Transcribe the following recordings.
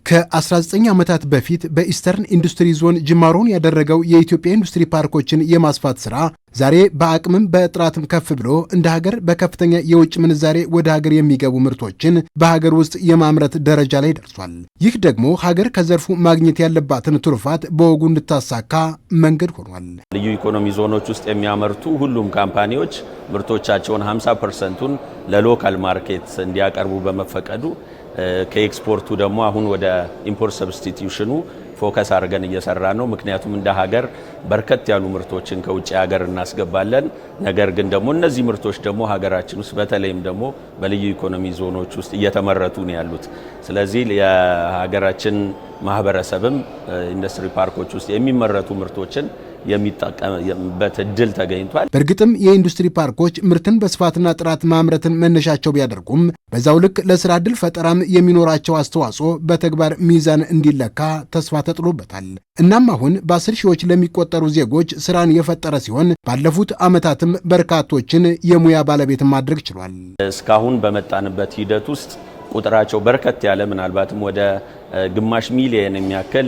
ከ19 ዓመታት በፊት በኢስተርን ኢንዱስትሪ ዞን ጅማሮን ያደረገው የኢትዮጵያ ኢንዱስትሪ ፓርኮችን የማስፋት ሥራ ዛሬ በአቅምም በጥራትም ከፍ ብሎ እንደ ሀገር በከፍተኛ የውጭ ምንዛሬ ወደ ሀገር የሚገቡ ምርቶችን በሀገር ውስጥ የማምረት ደረጃ ላይ ደርሷል። ይህ ደግሞ ሀገር ከዘርፉ ማግኘት ያለባትን ትሩፋት በወጉ እንድታሳካ መንገድ ሆኗል። ልዩ ኢኮኖሚ ዞኖች ውስጥ የሚያመርቱ ሁሉም ካምፓኒዎች ምርቶቻቸውን 50%ን ለሎካል ማርኬት እንዲያቀርቡ በመፈቀዱ ከኤክስፖርቱ ደግሞ አሁን ወደ ኢምፖርት ሰብስቲቲዩሽኑ ፎከስ አድርገን እየሰራ ነው። ምክንያቱም እንደ ሀገር በርከት ያሉ ምርቶችን ከውጭ ሀገር እናስገባለን። ነገር ግን ደግሞ እነዚህ ምርቶች ደግሞ ሀገራችን ውስጥ በተለይም ደግሞ በልዩ ኢኮኖሚ ዞኖች ውስጥ እየተመረቱ ነው ያሉት። ስለዚህ የሀገራችን ማህበረሰብም ኢንዱስትሪ ፓርኮች ውስጥ የሚመረቱ ምርቶችን የሚጠቀምበት እድል ተገኝቷል። በእርግጥም የኢንዱስትሪ ፓርኮች ምርትን በስፋትና ጥራት ማምረትን መነሻቸው ቢያደርጉም በዛው ልክ ለስራ እድል ፈጠራም የሚኖራቸው አስተዋጽኦ በተግባር ሚዛን እንዲለካ ተስፋ ተጥሎበታል። እናም አሁን በ10 ሺዎች ለሚቆጠሩ ዜጎች ስራን የፈጠረ ሲሆን ባለፉት ዓመታትም በርካቶችን የሙያ ባለቤት ማድረግ ችሏል። እስካሁን በመጣንበት ሂደት ውስጥ ቁጥራቸው በርከት ያለ ምናልባትም ወደ ግማሽ ሚሊየን የሚያክል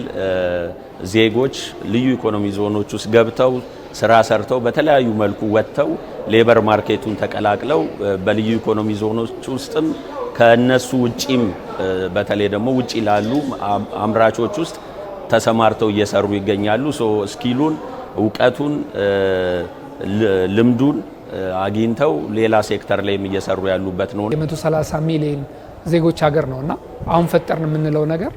ዜጎች ልዩ ኢኮኖሚ ዞኖች ውስጥ ገብተው ስራ ሰርተው በተለያዩ መልኩ ወጥተው ሌበር ማርኬቱን ተቀላቅለው በልዩ ኢኮኖሚ ዞኖች ውስጥም ከነሱ ውጪም በተለይ ደግሞ ውጪ ላሉ አምራቾች ውስጥ ተሰማርተው እየሰሩ ይገኛሉ። ስኪሉን፣ እውቀቱን፣ ልምዱን አግኝተው ሌላ ሴክተር ላይም እየሰሩ ያሉበት ነው። የ130 ሚሊዮን ዜጎች ሀገር ነውና አሁን ፈጠርን የምንለው ነገር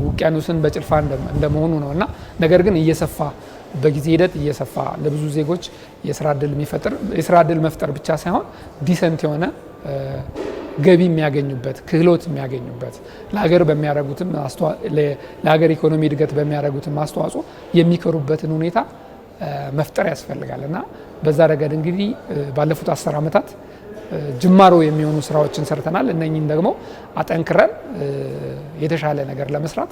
ውቅያኖስን በጭልፋ እንደመሆኑ ነውና ነገር ግን እየሰፋ በጊዜ ሂደት እየሰፋ ለብዙ ዜጎች የስራ እድል መፍጠር ብቻ ሳይሆን ዲሰንት የሆነ ገቢ የሚያገኙበት ክህሎት የሚያገኙበት ለሀገር በሚያደርጉትም ለሀገር ኢኮኖሚ እድገት በሚያደርጉትም አስተዋጽኦ የሚከሩበትን ሁኔታ መፍጠር ያስፈልጋልና በዛ ረገድ እንግዲህ ባለፉት 10 ዓመታት ጅማሮ የሚሆኑ ስራዎችን ሰርተናል። እነኚህን ደግሞ አጠንክረን የተሻለ ነገር ለመስራት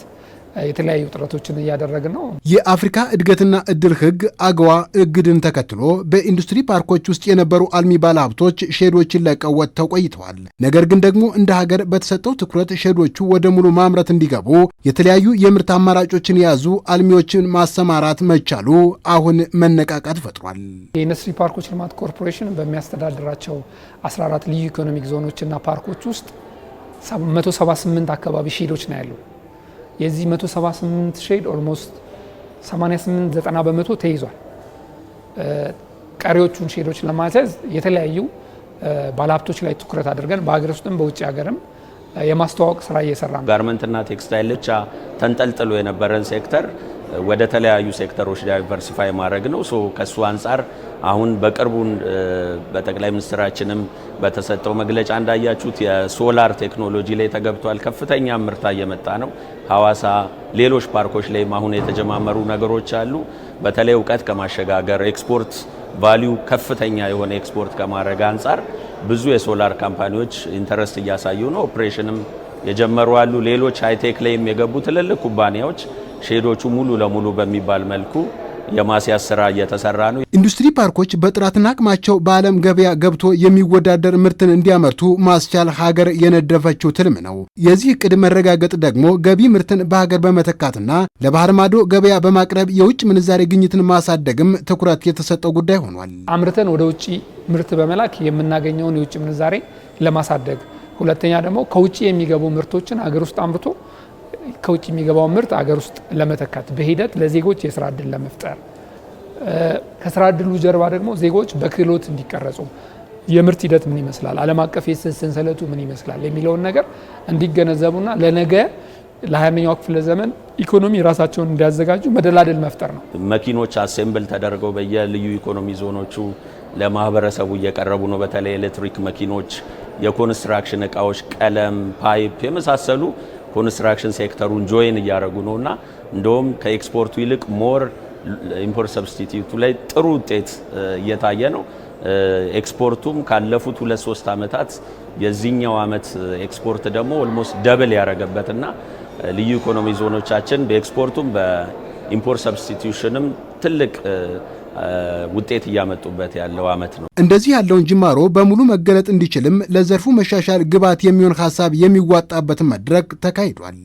የተለያዩ ጥረቶችን እያደረግን ነው። የአፍሪካ እድገትና እድል ህግ አገዋ እግድን ተከትሎ በኢንዱስትሪ ፓርኮች ውስጥ የነበሩ አልሚ ባለሀብቶች ሼዶችን ለቀው ወጥተው ቆይተዋል። ነገር ግን ደግሞ እንደ ሀገር በተሰጠው ትኩረት ሼዶቹ ወደ ሙሉ ማምረት እንዲገቡ የተለያዩ የምርት አማራጮችን የያዙ አልሚዎችን ማሰማራት መቻሉ አሁን መነቃቃት ፈጥሯል። የኢንዱስትሪ ፓርኮች ልማት ኮርፖሬሽን በሚያስተዳድራቸው 14 ልዩ ኢኮኖሚክ ዞኖችና ፓርኮች ውስጥ 178 አካባቢ ሼዶች ነው ያሉ። የዚህ 178 ሼድ ኦልሞስት 88-90 በመቶ ተይዟል። ቀሪዎቹን ሼዶች ለማስያዝ የተለያዩ ባለሀብቶች ላይ ትኩረት አድርገን በሀገር ውስጥም በውጭ ሀገርም የማስተዋወቅ ስራ እየሰራ ነው። ጋርመንትና ቴክስታይል ብቻ ተንጠልጥሎ የነበረን ሴክተር ወደ ተለያዩ ሴክተሮች ዳይቨርሲፋይ ማድረግ ነው። ከሱ አንጻር አሁን በቅርቡን በጠቅላይ ሚኒስትራችንም በተሰጠው መግለጫ እንዳያችሁት የሶላር ቴክኖሎጂ ላይ ተገብቷል። ከፍተኛ ምርታ እየመጣ ነው። ሐዋሳ፣ ሌሎች ፓርኮች ላይም አሁን የተጀማመሩ ነገሮች አሉ። በተለይ እውቀት ከማሸጋገር ኤክስፖርት ቫልዩ ከፍተኛ የሆነ ኤክስፖርት ከማድረግ አንጻር ብዙ የሶላር ካምፓኒዎች ኢንተረስት እያሳዩ ነው። ኦፕሬሽንም የጀመሩ አሉ። ሌሎች ሃይቴክ ላይም የገቡ ትልልቅ ኩባንያዎች ሼዶቹ ሙሉ ለሙሉ በሚባል መልኩ የማስያዝ ስራ እየተሰራ ነው። ኢንዱስትሪ ፓርኮች በጥራትና አቅማቸው በዓለም ገበያ ገብቶ የሚወዳደር ምርትን እንዲያመርቱ ማስቻል ሀገር የነደፈችው ትልም ነው። የዚህ እቅድ መረጋገጥ ደግሞ ገቢ ምርትን በሀገር በመተካትና ለባህር ማዶ ገበያ በማቅረብ የውጭ ምንዛሬ ግኝትን ማሳደግም ትኩረት የተሰጠው ጉዳይ ሆኗል። አምርተን ወደ ውጭ ምርት በመላክ የምናገኘውን የውጭ ምንዛሬ ለማሳደግ፣ ሁለተኛ ደግሞ ከውጭ የሚገቡ ምርቶችን ሀገር ውስጥ አምርቶ ከውጭ የሚገባው ምርት አገር ውስጥ ለመተካት በሂደት ለዜጎች የስራ እድል ለመፍጠር ከስራ እድሉ ጀርባ ደግሞ ዜጎች በክህሎት እንዲቀረጹ የምርት ሂደት ምን ይመስላል፣ ዓለም አቀፍ የእሴት ሰንሰለቱ ምን ይመስላል የሚለውን ነገር እንዲገነዘቡና ለነገ ለ20ኛው ክፍለ ዘመን ኢኮኖሚ ራሳቸውን እንዲያዘጋጁ መደላደል መፍጠር ነው። መኪኖች አሴምብል ተደርገው በየልዩ ኢኮኖሚ ዞኖቹ ለማህበረሰቡ እየቀረቡ ነው። በተለይ ኤሌክትሪክ መኪኖች፣ የኮንስትራክሽን እቃዎች፣ ቀለም፣ ፓይፕ የመሳሰሉ ኮንስትራክሽን ሴክተሩን ጆይን እያደረጉ ነውና እንደውም ከኤክስፖርቱ ይልቅ ሞር ኢምፖርት ሰብስቲቲዩቱ ላይ ጥሩ ውጤት እየታየ ነው። ኤክስፖርቱም ካለፉት 2-3 ዓመታት የዚህኛው ዓመት ኤክስፖርት ደግሞ ኦልሞስት ደብል ያደረገበትና ልዩ ኢኮኖሚ ዞኖቻችን በኤክስፖርቱም በኢምፖርት ሰብስቲቲዩሽንም ትልቅ ውጤት እያመጡበት ያለው አመት ነው። እንደዚህ ያለውን ጅማሮ በሙሉ መገለጥ እንዲችልም ለዘርፉ መሻሻል ግብዓት የሚሆን ሐሳብ የሚዋጣበት መድረክ ተካሂዷል።